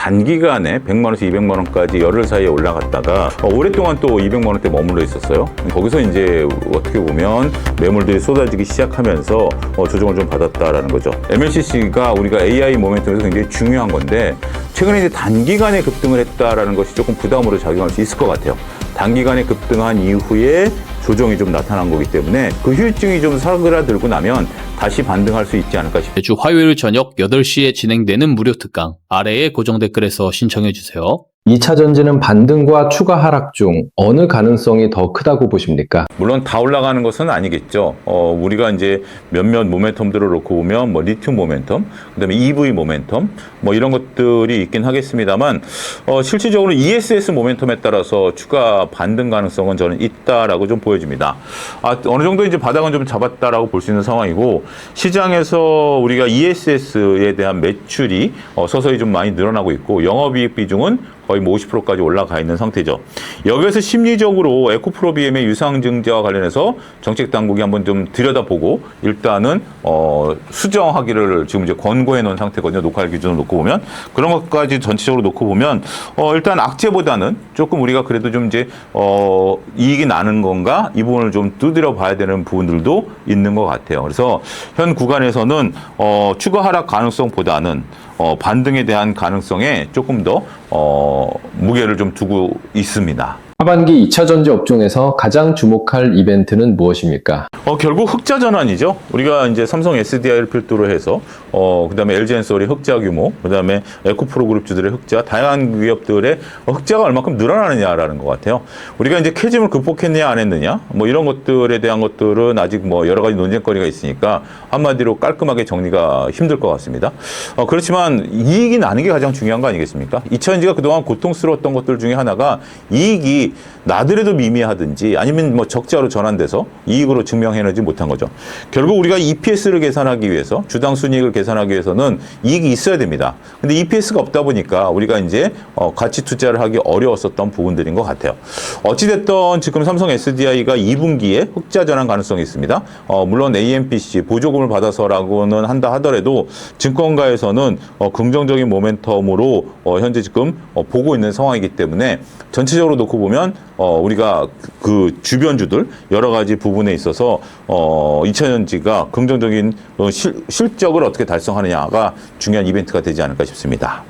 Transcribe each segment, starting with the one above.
단기간에 100만 원에서 200만 원까지 열흘 사이에 올라갔다가 오랫동안 또 200만 원대 머물러 있었어요. 거기서 이제 어떻게 보면 매물들이 쏟아지기 시작하면서 조정을 좀 받았다라는 거죠. MLCC가 우리가 AI 모멘텀에서 굉장히 중요한 건데 최근에 이제 단기간에 급등을 했다라는 것이 조금 부담으로 작용할 수 있을 것 같아요. 단기간에 급등한 이후에 조정이 좀 나타난 거기 때문에 그 후유증이 좀 사그라들고 나면 다시 반등할 수 있지 않을까 싶습니다. 매주 화요일 저녁 8시에 진행되는 무료 특강 아래에 고정 댓글에서 신청해 주세요. 2차 전지는 반등과 추가 하락 중 어느 가능성이 더 크다고 보십니까? 물론 다 올라가는 것은 아니겠죠. 우리가 이제 몇몇 모멘텀들을 놓고 보면 뭐 리튬 모멘텀, 그다음에 EV 모멘텀, 뭐 이런 것들이 있긴 하겠습니다만 실질적으로 ESS 모멘텀에 따라서 추가 반등 가능성은 저는 있다라고 좀 보여집니다. 어느 정도 이제 바닥은 좀 잡았다라고 볼 수 있는 상황이고 시장에서 우리가 ESS에 대한 매출이 서서히 좀 많이 늘어나고 있고 영업이익 비중은 거의 뭐 50%까지 올라가 있는 상태죠. 여기에서 심리적으로 에코프로비엠의 유상증자와 관련해서 정책 당국이 한번 좀 들여다보고 일단은 수정하기를 지금 이제 권고해 놓은 상태거든요. 녹화일 기준으로 놓고 보면 그런 것까지 전체적으로 놓고 보면 일단 악재보다는 조금 우리가 그래도 좀 이제 이익이 나는 건가 이 부분을 좀 두드려 봐야 되는 부분들도 있는 것 같아요. 그래서 현 구간에서는 추가 하락 가능성보다는 반등에 대한 가능성에 조금 더 무게를 좀 두고 있습니다. 하반기 2차 전지 업종에서 가장 주목할 이벤트는 무엇입니까? 결국 흑자 전환이죠. 우리가 이제 삼성 SDI를 필두로 해서 그다음에 LG엔솔의 흑자 규모, 그다음에 에코프로 그룹주들의 흑자, 다양한 기업들의 흑자가 얼마큼 늘어나느냐라는 것 같아요. 우리가 이제 캐즘을 극복했느냐 안 했느냐, 뭐 이런 것들에 대한 것들은 아직 뭐 여러 가지 논쟁거리가 있으니까 한마디로 깔끔하게 정리가 힘들 것 같습니다. 그렇지만 이익이 나는 게 가장 중요한 거 아니겠습니까? 2차 전지가 그동안 고통스러웠던 것들 중에 하나가 이익이 나더라도 미미하든지 아니면 뭐 적자로 전환돼서 이익으로 증명해내지 못한 거죠. 결국 우리가 EPS를 계산하기 위해서 주당 순이익을 계산하기 위해서는 이익이 있어야 됩니다. 근데 EPS가 없다 보니까 우리가 이제 가치 투자를 하기 어려웠었던 부분들인 것 같아요. 어찌됐든 지금 삼성 SDI가 2분기에 흑자 전환 가능성이 있습니다. 물론 AMPC 보조금을 받아서라고는 한다 하더라도 증권가에서는 긍정적인 모멘텀으로 현재 지금 보고 있는 상황이기 때문에 전체적으로 놓고 보면 우리가 그 주변주들 여러 가지 부분에 있어서 2차 전지가 긍정적인 실적을 어떻게 달성하느냐가 중요한 이벤트가 되지 않을까 싶습니다.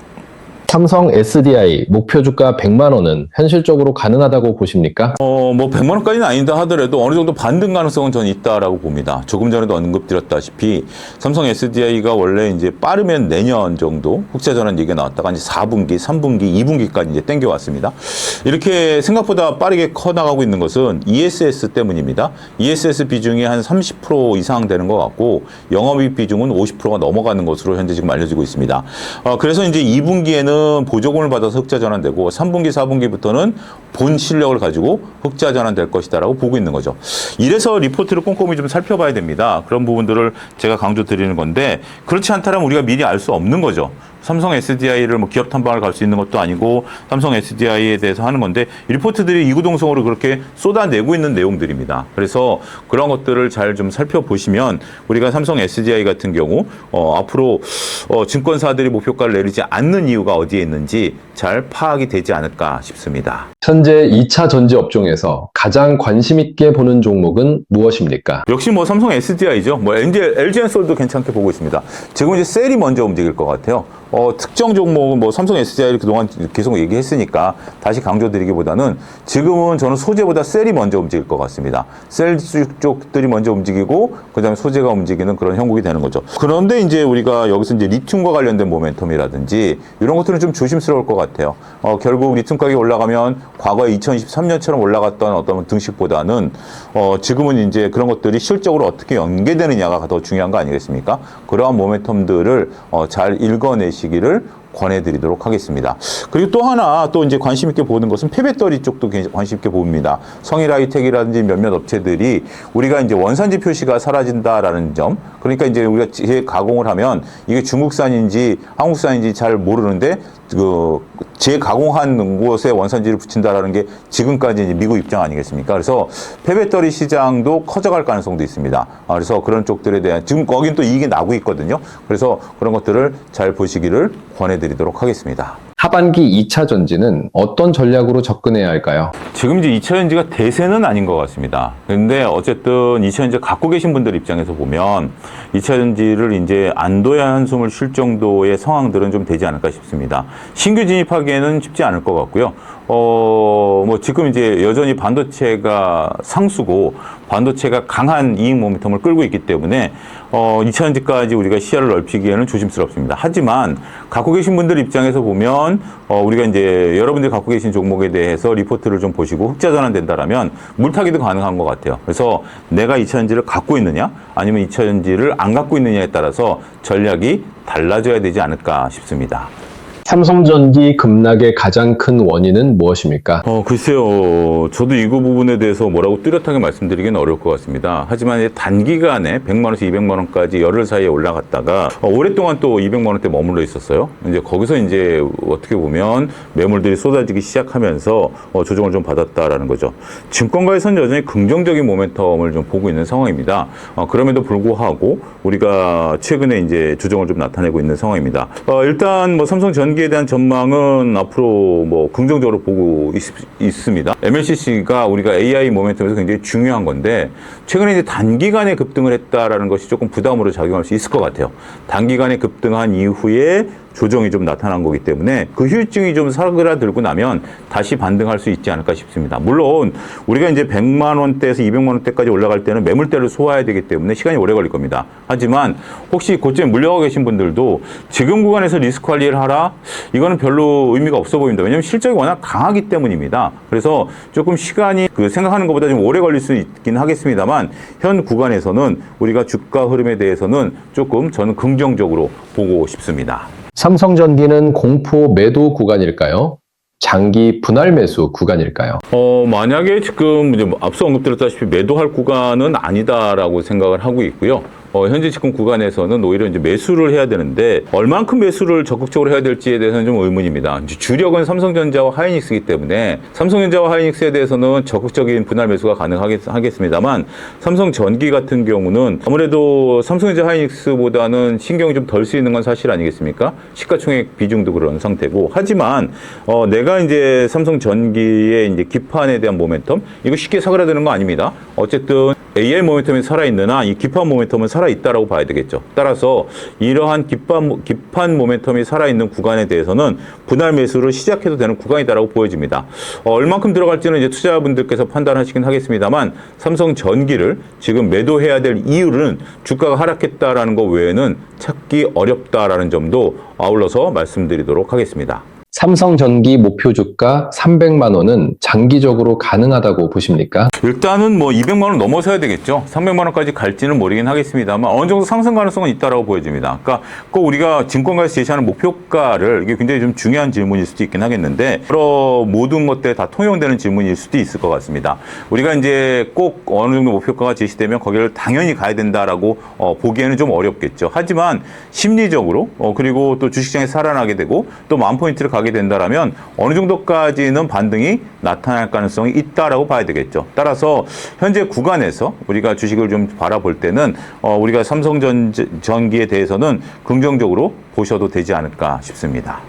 삼성 SDI 목표 주가 100만 원은 현실적으로 가능하다고 보십니까? 뭐 100만 원까지는 아니다 하더라도 어느 정도 반등 가능성은 저는 있다라고 봅니다. 조금 전에도 언급드렸다시피 삼성 SDI가 원래 이제 빠르면 내년 정도 흑자 전환 얘기가 나왔다가 이제 4분기, 3분기, 2분기까지 이제 땡겨왔습니다. 이렇게 생각보다 빠르게 커 나가고 있는 것은 ESS 때문입니다. ESS 비중이 한 30% 이상 되는 것 같고 영업이익 비중은 50%가 넘어가는 것으로 현재 지금 알려지고 있습니다. 그래서 이제 2분기에는 보조금을 받아서 흑자 전환되고 3분기, 4분기부터는 본 실력을 가지고 흑자 전환될 것이다라고 보고 있는 거죠. 이래서 리포트를 꼼꼼히 좀 살펴봐야 됩니다. 그런 부분들을 제가 강조드리는 건데 그렇지 않다면 우리가 미리 알 수 없는 거죠. 삼성 SDI를 뭐 기업 탐방을 갈 수 있는 것도 아니고 삼성 SDI에 대해서 하는 건데 리포트들이 이구동성으로 그렇게 쏟아내고 있는 내용들입니다. 그래서 그런 것들을 잘 좀 살펴보시면 우리가 삼성 SDI 같은 경우 앞으로 증권사들이 목표가를 내리지 않는 이유가 어디에 있는지 잘 파악이 되지 않을까 싶습니다. 현재 2차 전지 업종에서 가장 관심 있게 보는 종목은 무엇입니까? 역시 뭐 삼성 SDI죠. 뭐 LG엔솔도 괜찮게 보고 있습니다. 지금 이제 셀이 먼저 움직일 것 같아요. 특정 종목은 뭐 삼성 SDI를 그동안 계속 얘기했으니까 다시 강조드리기보다는 지금은 저는 소재보다 셀이 먼저 움직일 것 같습니다. 셀 쪽들이 먼저 움직이고 그다음에 소재가 움직이는 그런 형국이 되는 거죠. 그런데 이제 우리가 여기서 이제 리튬과 관련된 모멘텀이라든지 이런 것들은 좀 조심스러울 것 같아요. 결국 리튬 가격이 올라가면 과거에 2023년처럼 올라갔던 어떤 등식보다는 지금은 이제 그런 것들이 실적으로 어떻게 연계되느냐가 더 중요한 거 아니겠습니까? 그러한 모멘텀들을 잘 읽어내시기를 권해드리도록 하겠습니다. 그리고 또 하나 또 이제 관심 있게 보는 것은 폐배터리 쪽도 관심 있게 봅니다. 성일하이텍이라든지 몇몇 업체들이 우리가 이제 원산지 표시가 사라진다라는 점, 그러니까 이제 우리가 재가공을 하면 이게 중국산인지 한국산인지 잘 모르는데 그 재가공한 곳에 원산지를 붙인다라는 게 지금까지 이제 미국 입장 아니겠습니까? 그래서 폐배터리 시장도 커져갈 가능성도 있습니다. 그래서 그런 쪽들에 대한 지금 거긴 또 이익이 나고 있거든요. 그래서 그런 것들을 잘 보시기를 권해드리도록 하겠습니다. 하반기 2차 전지는 어떤 전략으로 접근해야 할까요? 지금 이제 2차 전지가 대세는 아닌 것 같습니다. 근데 어쨌든 2차 전지 갖고 계신 분들 입장에서 보면 2차 전지를 이제 안도의 한숨을 쉴 정도의 상황들은 좀 되지 않을까 싶습니다. 신규 진입하기에는 쉽지 않을 것 같고요. 뭐 지금 이제 여전히 반도체가 상수고 반도체가 강한 이익 모멘텀을 끌고 있기 때문에 2차 전지까지 우리가 시야를 넓히기에는 조심스럽습니다. 하지만 갖고 계신 분들 입장에서 보면 우리가 이제 여러분들이 갖고 계신 종목에 대해서 리포트를 좀 보시고 흑자 전환된다라면 물타기도 가능한 것 같아요. 그래서 내가 2차 전지를 갖고 있느냐 아니면 2차 전지를 안 갖고 있느냐에 따라서 전략이 달라져야 되지 않을까 싶습니다. 삼성전기 급락의 가장 큰 원인은 무엇입니까? 글쎄요. 저도 이거 부분에 대해서 뭐라고 뚜렷하게 말씀드리기는 어려울 것 같습니다. 하지만 단기간에 100만원에서 200만원까지 열흘 사이에 올라갔다가 오랫동안 또 200만원대 머물러 있었어요. 이제 거기서 이제 어떻게 보면 매물들이 쏟아지기 시작하면서 조정을 좀 받았다라는 거죠. 증권가에서는 여전히 긍정적인 모멘텀을 좀 보고 있는 상황입니다. 그럼에도 불구하고 우리가 최근에 이제 조정을 좀 나타내고 있는 상황입니다. 일단 뭐 삼성전기에 대한 전망은 앞으로 뭐 긍정적으로 보고 있습니다. MLCC가 우리가 AI 모멘텀에서 굉장히 중요한 건데 최근에 이제 단기간에 급등을 했다라는 것이 조금 부담으로 작용할 수 있을 것 같아요. 단기간에 급등한 이후에 조정이 좀 나타난 거기 때문에 그 후유증이 좀 사그라들고 나면 다시 반등할 수 있지 않을까 싶습니다. 물론 우리가 이제 100만 원대에서 200만 원대까지 올라갈 때는 매물대를 소화해야 되기 때문에 시간이 오래 걸릴 겁니다. 하지만 혹시 고점에 물려가 계신 분들도 지금 구간에서 리스크 관리를 하라? 이거는 별로 의미가 없어 보입니다. 왜냐하면 실적이 워낙 강하기 때문입니다. 그래서 조금 시간이 생각하는 것보다 좀 오래 걸릴 수 있긴 하겠습니다만 현 구간에서는 우리가 주가 흐름에 대해서는 조금 저는 긍정적으로 보고 싶습니다. 삼성전기는 공포 매도 구간일까요? 장기 분할 매수 구간일까요? 만약에 지금 이제 앞서 언급드렸다시피 매도할 구간은 아니다라고 생각을 하고 있고요. 현재 지금 구간에서는 오히려 이제 매수를 해야 되는데 얼만큼 매수를 적극적으로 해야 될지에 대해서는 좀 의문입니다. 이제 주력은 삼성전자와 하이닉스이기 때문에 삼성전자와 하이닉스에 대해서는 적극적인 분할 매수가 가능하겠습니다만 삼성전기 같은 경우는 아무래도 삼성전자 하이닉스보다는 신경이 좀 덜 쓰이는 건 사실 아니겠습니까? 시가총액 비중도 그런 상태고 하지만 내가 이제 삼성전기의 이제 기판에 대한 모멘텀 이거 쉽게 사그라드는 거 아닙니다. 어쨌든 AI 모멘텀이 살아있느나 이 기판 모멘텀은 살아있다라고 봐야 되겠죠. 따라서 이러한 기판 모멘텀이 살아있는 구간에 대해서는 분할 매수를 시작해도 되는 구간이다라고 보여집니다. 얼만큼 들어갈지는 이제 투자분들께서 판단하시긴 하겠습니다만 삼성전기를 지금 매도해야 될 이유는 주가가 하락했다라는 것 외에는 찾기 어렵다라는 점도 아울러서 말씀드리도록 하겠습니다. 삼성전기 목표 주가 300만 원은 장기적으로 가능하다고 보십니까? 일단은 뭐 200만 원 넘어서야 되겠죠. 300만 원까지 갈지는 모르긴 하겠습니다만 어느 정도 상승 가능성은 있다라고 보여집니다. 그러니까 꼭 우리가 증권가에서 제시하는 목표가를 이게 굉장히 좀 중요한 질문일 수도 있긴 하겠는데 여러 모든 것들에 다 통용되는 질문일 수도 있을 것 같습니다. 우리가 이제 꼭 어느 정도 목표가가 제시되면 거기를 당연히 가야 된다라고 보기에는 좀 어렵겠죠. 하지만 심리적으로 그리고 또 주식시장에 살아나게 되고 또 만 포인트를 가게 된다라면 어느 정도까지는 반등이 나타날 가능성이 있다라고 봐야 되겠죠. 따라서 현재 구간에서 우리가 주식을 좀 바라볼 때는 우리가 삼성전기에 대해서는 긍정적으로 보셔도 되지 않을까 싶습니다.